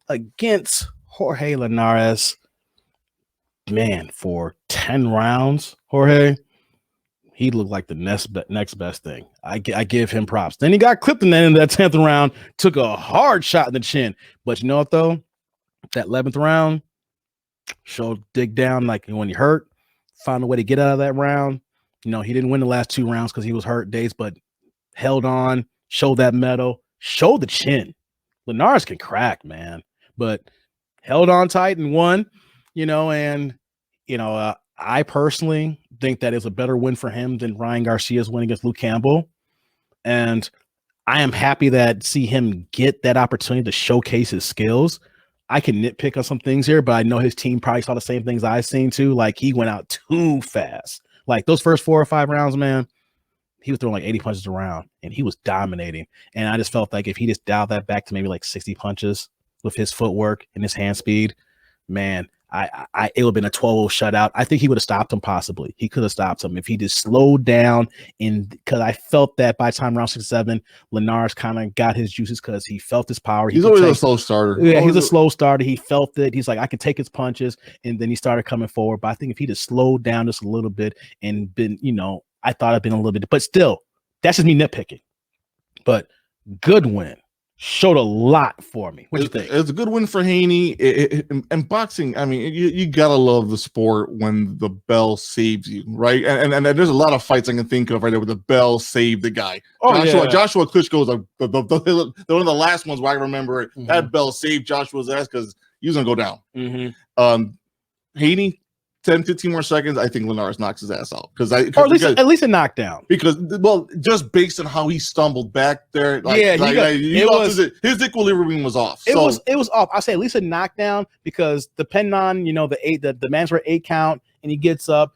against Jorge Linares. Man, for 10 rounds, Jorge, he looked like the next best thing. I give him props. Then he got clipped in the end of that 10th round, took a hard shot in the chin. But you know what, though? That 11th round, showed dig down like when he hurt, found a way to get out of that round. You know, he didn't win the last 2 rounds because he was hurt days, but held on, showed that metal, showed the chin. Linares can crack, man, but held on tight and won, I personally think that is a better win for him than Ryan Garcia's win against Luke Campbell. And I am happy that see him get that opportunity to showcase his skills. I can nitpick on some things here, but I know his team probably saw the same things I've seen too. Like he went out too fast. Like those first 4 or 5 rounds, man, he was throwing like 80 punches around and he was dominating. And I just felt like if he just dialed that back to maybe like 60 punches with his footwork and his hand speed, man, it would have been a 12-0 shutout. I think he would have stopped him possibly. He could have stopped him if he just slowed down. And because I felt that by the time round 6 7, Linares kind of got his juices because he felt his power. He's always a slow starter. Yeah, he's a slow starter. He felt it. He's like, I can take his punches. And then he started coming forward. But I think if he just slowed down just a little bit and been, I thought it'd been a little bit, but still, that's just me nitpicking. But good win. Showed a lot for me. What do you think? It's a good win for Haney. And boxing, I mean, you gotta love the sport when the bell saves you, right? And there's a lot of fights I can think of right there where the bell saved the guy. Joshua Klitschko was one of the last ones where I remember it. Mm-hmm. That bell saved Joshua's ass because he was gonna go down. Mm-hmm. Haney, 10, 15 more seconds, I think Linares knocks his ass out. At least a knockdown. Because, just based on how he stumbled back there, his equilibrium was off. It was off. I say at least a knockdown because depending on, the man's for 8 count and he gets up.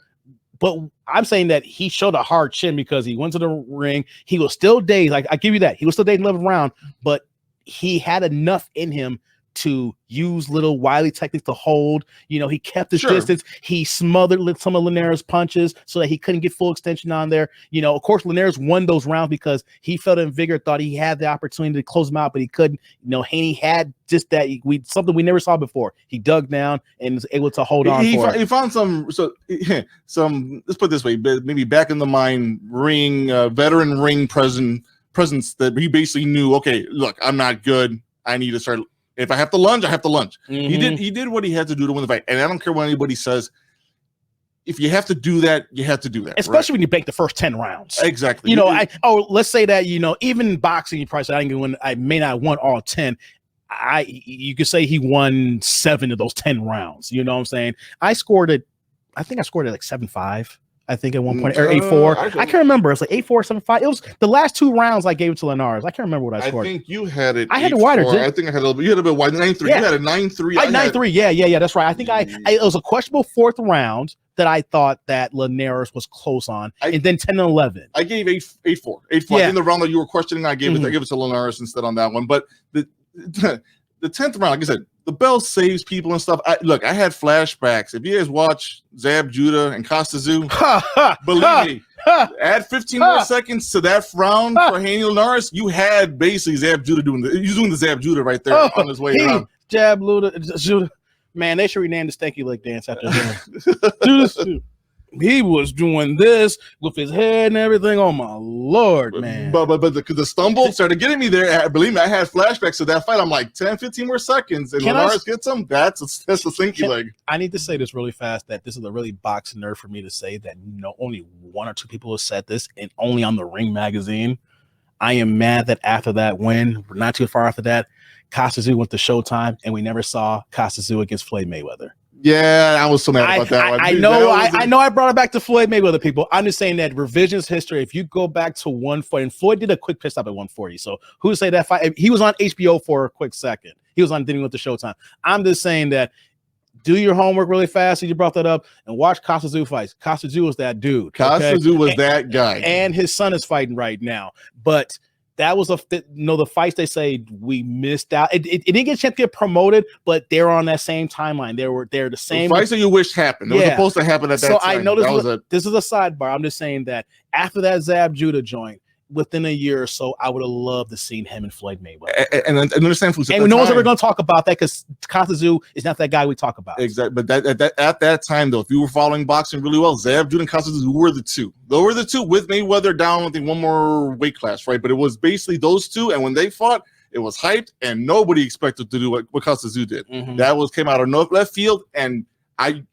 But I'm saying that he showed a hard chin because he went to the ring. He was still dazed. Like, I give you that. He was still dazed in the 11th round, but he had enough in him to use little wily techniques to hold. He kept his distance. He smothered some of Linares' punches so that he couldn't get full extension on there. Of course, Linares won those rounds because he felt in vigor, thought he had the opportunity to close him out, but he couldn't. Haney had just that something we never saw before. He dug down and was able to hold on. He found some. Let's put it this way: maybe back in the mind, veteran ring presence that he basically knew. Okay, look, I'm not good. I need to start. If I have to lunge, I have to lunge. Mm-hmm. He did what he had to do to win the fight. And I don't care what anybody says. If you have to do that, you have to do that. Especially when you bank the first 10 rounds. Exactly. Let's say that, even in boxing, you probably say I may not have won all 10. You could say he won 7 of those 10 rounds. You know what I'm saying? I think I scored it like 7-5. I think at one point, or 8-4. I can't remember. It's like 8-4, 7-5. It was the last 2 rounds I gave it to Linares. I can't remember what I scored. I think you had it. I had it wider. I think I had a little bit. You had a bit wider. 9-3. Yeah. You had a 9-3. 9-3. Yeah. That's right. I think it was a questionable 4th round that I thought that Linares was close on, and then 10-11. I gave 8-4. 8-4. In the round that you were questioning, I gave it to Linares instead on that one. But the 10th round, like I said, the bell saves people and stuff. I had flashbacks. If you guys watch Zab Judah and Costa Zoo, believe me, add 15 more seconds to that round for Haney Linares, you had basically Zab Judah doing the Zab Judah right there on his way around. Judah. Man, they should rename the stanky leg dance after him. He was doing this with his head and everything. Oh my Lord, man! But the stumble started getting me there. Believe me, I had flashbacks to that fight. I'm like 10, 15 more seconds, and Linares gets him. That's a sinky leg. I need to say this really fast. That this is a really boxing nerd for me to say that only 1 or 2 people have said this, and only on the Ring magazine. I am mad that after that win, not too far after that, Costa Zoo went to Showtime, and we never saw Costa Zoo against Floyd Mayweather. Yeah, I was so mad about that one. I know I brought it back to Floyd Mayweather, people. I'm just saying that revisionist history, if you go back to 140, and Floyd did a quick pit stop at 140. So who would say that fight? He was on HBO for a quick second. He was on Dinner with the Showtime. I'm just saying that do your homework really fast. You brought that up and watch Costa Zoo fights. Costa Zoo was that dude. Costa Zoo was that guy. And his son is fighting right now. But that was the fights they say we missed out. It didn't get a chance to get promoted, but they're on that same timeline. They're the same fights that you wish happened. It was supposed to happen at that time. So I know this is a sidebar. I'm just saying that after that Zab Judah joint, within a year or so, I would have loved to seen him and Floyd Mayweather. And understand, and no one's ever going to talk about that because Kazuzu is not that guy we talk about. Exactly. But at that time, though, if you were following boxing really well, Zab Judah and Kazuzu were the two. They were the two with Mayweather down, I think, one more weight class, right? But it was basically those two. And when they fought, it was hyped, and nobody expected to do what Kazuzu did. That came out of left field, and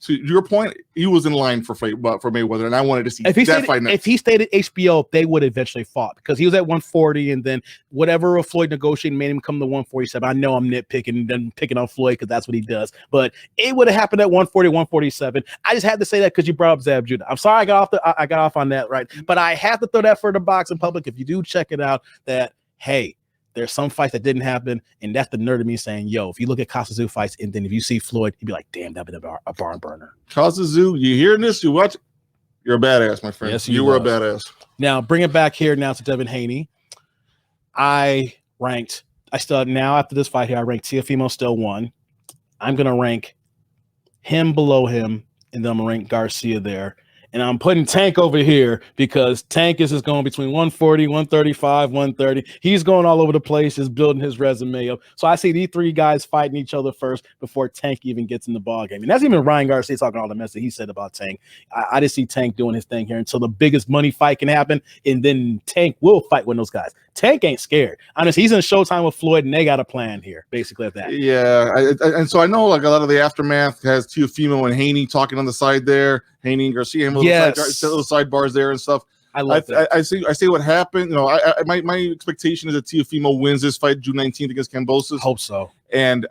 to your point, he was in line for Mayweather, and I wanted to see that fight next. If he stayed at HBO, they would eventually fought because he was at 140, and then whatever Floyd negotiated made him come to 147. I know I'm nitpicking and then picking on Floyd because that's what he does, but it would have happened at 140, 147. I just had to say that because you brought up Zab Judah. I'm sorry I got off on that, right? But I have to throw that for the boxing public. If you do check it out, that hey, there's some fights that didn't happen, and that's the nerd of me saying, yo, if you look at Kazuzu fights, and then if you see Floyd, you'd be like, damn, that'd be a barn burner. Kazuzu, you hearing this? You watch? You're a badass, my friend. Yes, you were a badass. Now, bring it back here now to Devin Haney. Now after this fight here, I ranked Teofimo still 1. I'm going to rank him below him, and then I'm going to rank Garcia there. And I'm putting Tank over here because Tank is just going between 140, 135, 130. He's going all over the place, just building his resume up. So I see these three guys fighting each other first before Tank even gets in the ball game. And that's even Ryan Garcia talking all the mess that he said about Tank. I just see Tank doing his thing here until the biggest money fight can happen, and then Tank will fight with those guys. Tank ain't scared. Honestly, he's in Showtime with Floyd, and they got a plan here, basically at that. Yeah, and so I know like a lot of the aftermath has Teofimo and Haney talking on the side there. Haney and Garcia, little sidebars there and stuff. I love that. I see what happened. You know, my expectation is that Teofimo wins this fight June 19th against Kambosos. Hope so. And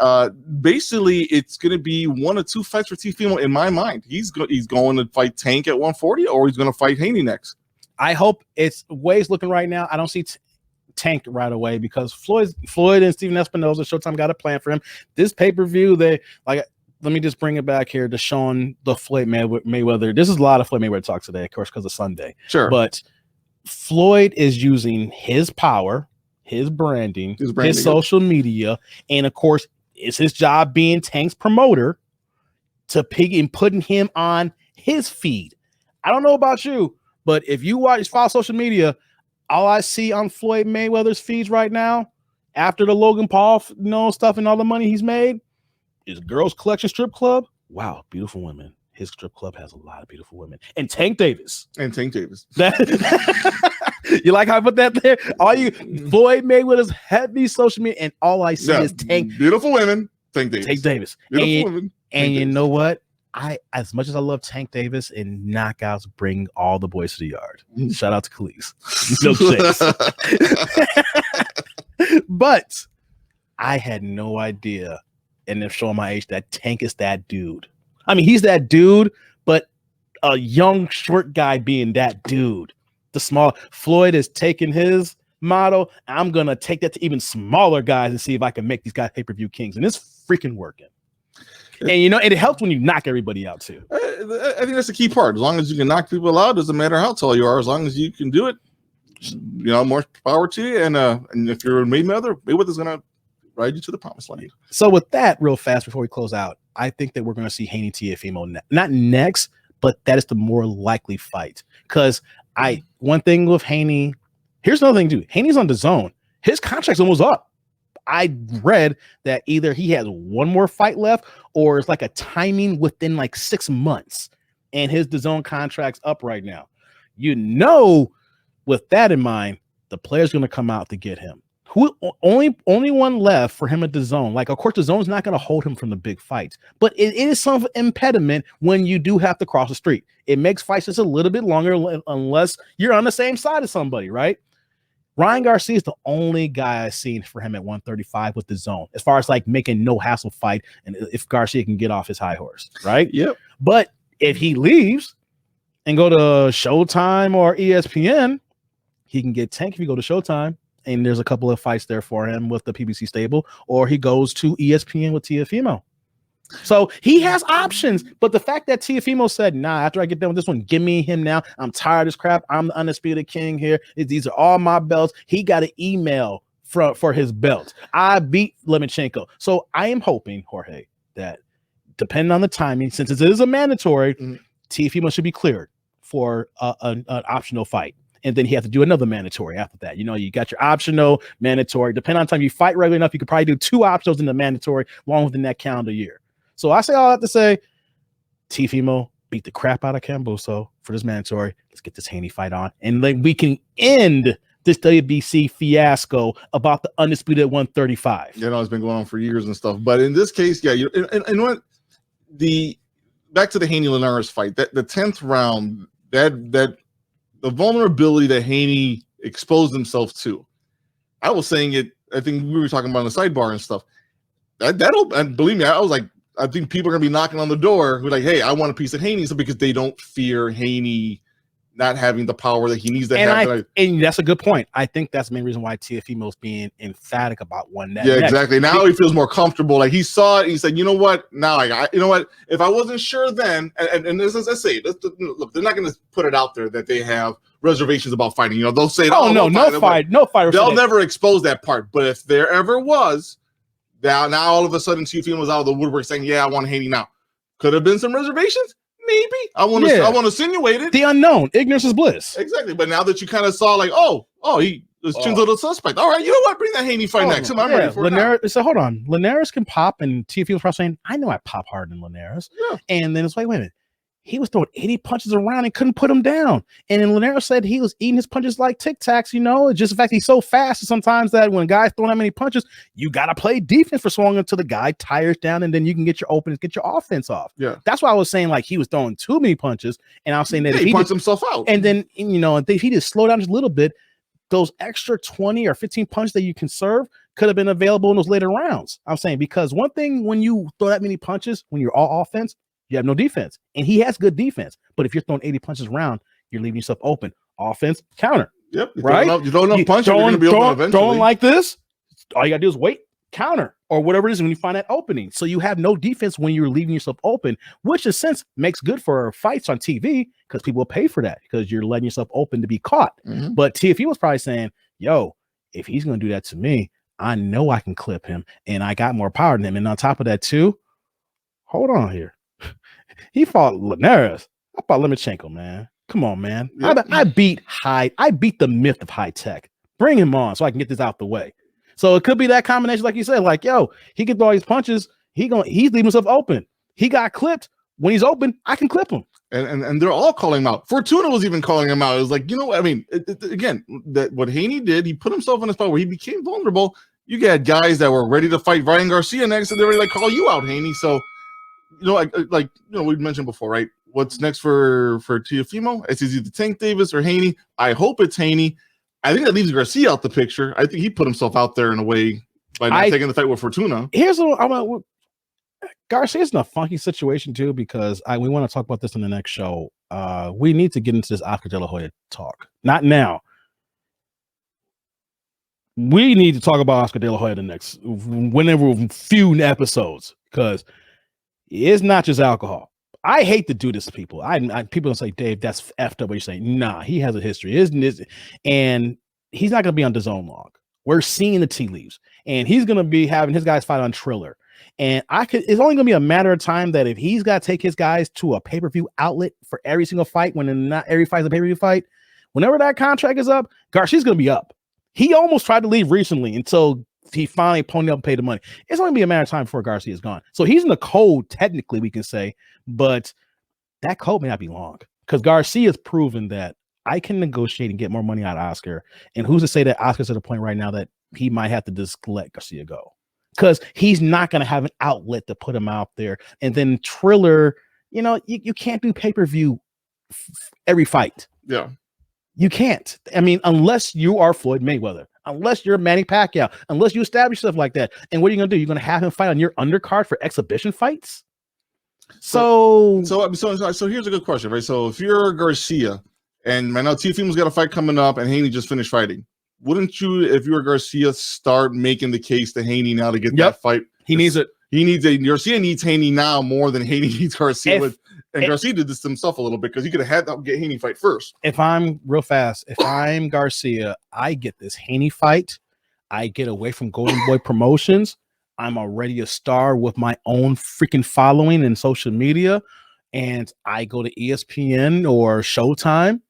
basically, it's going to be 1 or 2 fights for Teofimo in my mind. He's going to fight Tank at 140, or he's going to fight Haney next. I hope it's ways looking right now. I don't see Tank right away because Floyd and Steven Espinoza, Showtime got a plan for him. This pay-per-view, let me just bring it back here to showing the Floyd Mayweather. This is a lot of Floyd Mayweather talk today, of course, because of Sunday. Sure. But Floyd is using his power, his branding, his social media, and of course, it's his job being Tank's promoter to pick and putting him on his feed. I don't know about you, but if you follow social media, all I see on Floyd Mayweather's feeds right now, after the Logan Paul stuff and all the money he's made, is Girls Collection Strip Club. Wow, beautiful women. His strip club has a lot of beautiful women. And Tank Davis. You like how I put that there? Floyd Mayweather's heavy social media, and all I see is Tank. Beautiful women. Tank Davis. Beautiful women. And you know what? As much as I love Tank Davis and knockouts bring all the boys to the yard. Shout out to Khalees. No but I had no idea, and if showing my age, that Tank is that dude. I mean, he's that dude, but a young, short guy being that dude. The small Floyd is taking his model. I'm going to take that to even smaller guys and see if I can make these guys pay-per-view kings. And it's freaking working. And, it helps when you knock everybody out, too. I think that's the key part. As long as you can knock people out, doesn't matter how tall you are. As long as you can do it, more power to you. And if you're a Mayweather's going to ride you to the promised land. So with that, real fast before we close out, I think that we're going to see Haney Teofimo not next, but that is the more likely fight. Because one thing with Haney, here's another thing too. Haney's on the zone. His contract's almost up. I read that either he has one more fight left, or it's like a timing within like 6 months, and his DAZN contract's up right now. With that in mind, the player's going to come out to get him. Who only one left for him at DAZN. Like, of course, DAZN's not going to hold him from the big fights, but it is some impediment when you do have to cross the street. It makes fights just a little bit longer unless you're on the same side of somebody, right? Ryan Garcia is the only guy I've seen for him at 135 with DAZN, as far as like making no hassle fight, and if Garcia can get off his high horse, right? Yep. But if he leaves and go to Showtime or ESPN, he can get Tank if you go to Showtime. And there's a couple of fights there for him with the PBC stable, or he goes to ESPN with Teofimo. So he has options, but the fact that Teofimo said, nah, after I get done with this one, give me him now. I'm tired of this crap. I'm the undisputed king here. These are all my belts. He got an email for his belt. I beat Lomachenko. So I am hoping, Jorge, that depending on the timing, since it is a mandatory, Teofimo should be cleared for an optional fight. And then he has to do another mandatory after that. You got your optional, mandatory. Depending on the time you fight regularly enough, you could probably do 2 optionals in the mandatory long within that calendar year. So I say all that to say, Teofimo beat the crap out of Kambosos for this mandatory. Let's get this Haney fight on. And then we can end this WBC fiasco about the undisputed 135. It's been going on for years and stuff. But in this case, and what back to the Haney Linares fight, that the 10th round, that the vulnerability that Haney exposed himself to. I was saying it, I think we were talking about in the sidebar and stuff. That'll, and believe me, I was like, I think people are gonna be knocking on the door who are like, hey, I want a piece of Haney, so because they don't fear Haney not having the power that he needs to have. And that's a good point. I think that's the main reason why Teofimo's being emphatic about one next. Yeah, exactly. Now he feels more comfortable. Like he saw it, he said, you know what? Now you know what? If I wasn't sure then, and this is, let's say, look, they're not going to put it out there that they have reservations about fighting. They'll say, no fight. They'll never expose that part. But if there ever was, now all of a sudden Teofimo was out of the woodwork saying, yeah, I want Haney now. Could have been some reservations. Maybe I want to insinuate it. The unknown, ignorance is bliss. Exactly, but now that you kind of saw, like, he was Chin's little suspect. All right, you know what? Bring that Haney fight next. I'm ready for Linares. So hold on, Linares can pop, and Teofimo's probably saying, "I know I pop harder than Linares." Yeah. And then it's like, wait a minute, he was throwing 80 punches around and couldn't put him down. And then Linares said he was eating his punches like Tic Tacs. Just the fact he's so fast sometimes that when a guy's throwing that many punches, you got to play defense for so long until the guy tires down, and then you can get your openings, get your offense off. Yeah, that's why I was saying like he was throwing too many punches, and I was saying that if he punched himself out, and then if he just slowed down just a little bit, those extra 20 or 15 punches that you can serve could have been available in those later rounds. I'm saying because one thing when you throw that many punches, when you're all offense, you have no defense, and he has good defense. But if you're throwing 80 punches around, you're leaving yourself open. Offense, counter. Yep. Right? You throw enough punches, you're going to be open eventually. Throwing like this, all you got to do is wait, counter, or whatever it is when you find that opening. So you have no defense when you're leaving yourself open, which in a sense makes good for fights on TV because people will pay for that because you're letting yourself open to be caught. Mm-hmm. But Teofimo was probably saying, yo, if he's going to do that to me, I know I can clip him, and I got more power than him. And on top of that, too, hold on here. He fought Linares. I fought Lomachenko, man. Come on, man. Yep. I beat the myth of high tech. Bring him on so I can get this out the way. So it could be that combination, like you said, like, yo, he can throw all these punches. He's leaving himself open. He got clipped. When he's open, I can clip him. And they're all calling him out. Fortuna was even calling him out. It was like, again, that what Haney did, he put himself in a spot where he became vulnerable. You got guys that were ready to fight Ryan Garcia next, and they're ready to call you out, Haney. So, we mentioned before, right? What's next for Teofimo? It's either Tank Davis or Haney. I hope it's Haney. I think that leaves Garcia out the picture. I think he put himself out there in a way by not taking the fight with Fortuna. Here's what Garcia's in a funky situation too, because we want to talk about this in the next show. We need to get into this Oscar De La Hoya talk. Not now. We need to talk about Oscar De La Hoya whenever few episodes, because it's not just alcohol. I hate to do this to people. People don't say, Dave, that's effed up. But you're saying, nah, he has a history, isn't it? And he's not going to be on DAZN long. We're seeing the tea leaves, and he's going to be having his guys fight on Triller. And it's only going to be a matter of time that if he's got to take his guys to a pay-per-view outlet for every single fight, when not every fight's a pay-per-view fight, whenever that contract is up, Garcia's going to be up. He almost tried to leave recently until he finally ponied up and paid the money. It's only be a matter of time before Garcia is gone. So he's in the code, technically, we can say, but that code may not be long because Garcia's proven that I can negotiate and get more money out of Oscar. And who's to say that Oscar's at a point right now that he might have to just let Garcia go? Because he's not going to have an outlet to put him out there. And then Triller, you can't do pay-per-view every fight. Yeah. You can't. I mean, unless you are Floyd Mayweather, unless you're Manny Pacquiao, unless you establish stuff like that. And what are you going to do? You're going to have him fight on your undercard for exhibition fights? So here's a good question, right? So if you're Garcia, and I know Teofimo's got a fight coming up, and Haney just finished fighting, wouldn't you, if you were Garcia, start making the case to Haney now to get that fight? He needs it. Garcia needs Haney now more than Haney needs Garcia. Garcia did this to himself a little bit because he could have had to get Haney fight first. If I'm Garcia, I get this Haney fight. I get away from Golden Boy Promotions. I'm already a star with my own freaking following in social media. And I go to ESPN or Showtime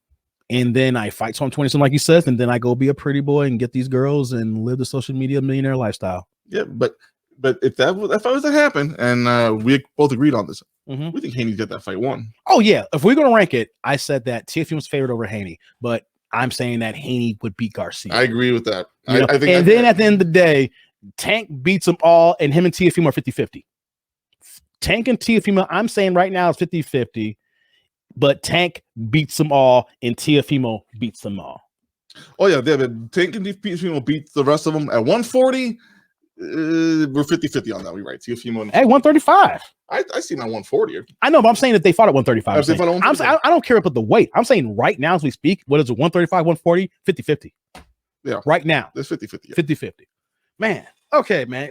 and then I fight till I'm 27, like you said, and then I go be a pretty boy and get these girls and live the social media millionaire lifestyle. Yeah, but if I was to happen, and we both agreed on this, we think Haney's got that fight won. Oh yeah, if we're gonna rank it, I said that Teofimo's favored over Haney, but I'm saying that Haney would beat Garcia. I agree with that. I think. And then at the end of the day, Tank beats them all, and him and Teofimo are 50-50. Tank and Teofimo, I'm saying right now is 50-50, but Tank beats them all, and Teofimo beats them all. Oh yeah, David. Tank and Teofimo beat the rest of them at 140. We're 50-50 on that. We right. Teofimo. Hey, 135. I see him at 140. I know, but I'm saying that they fought at 135. I don't care about the weight. I'm saying right now as we speak, what is it, 135, 140, 50-50. Yeah. Right now. It's 50-50. 50-50. Man. Okay, man.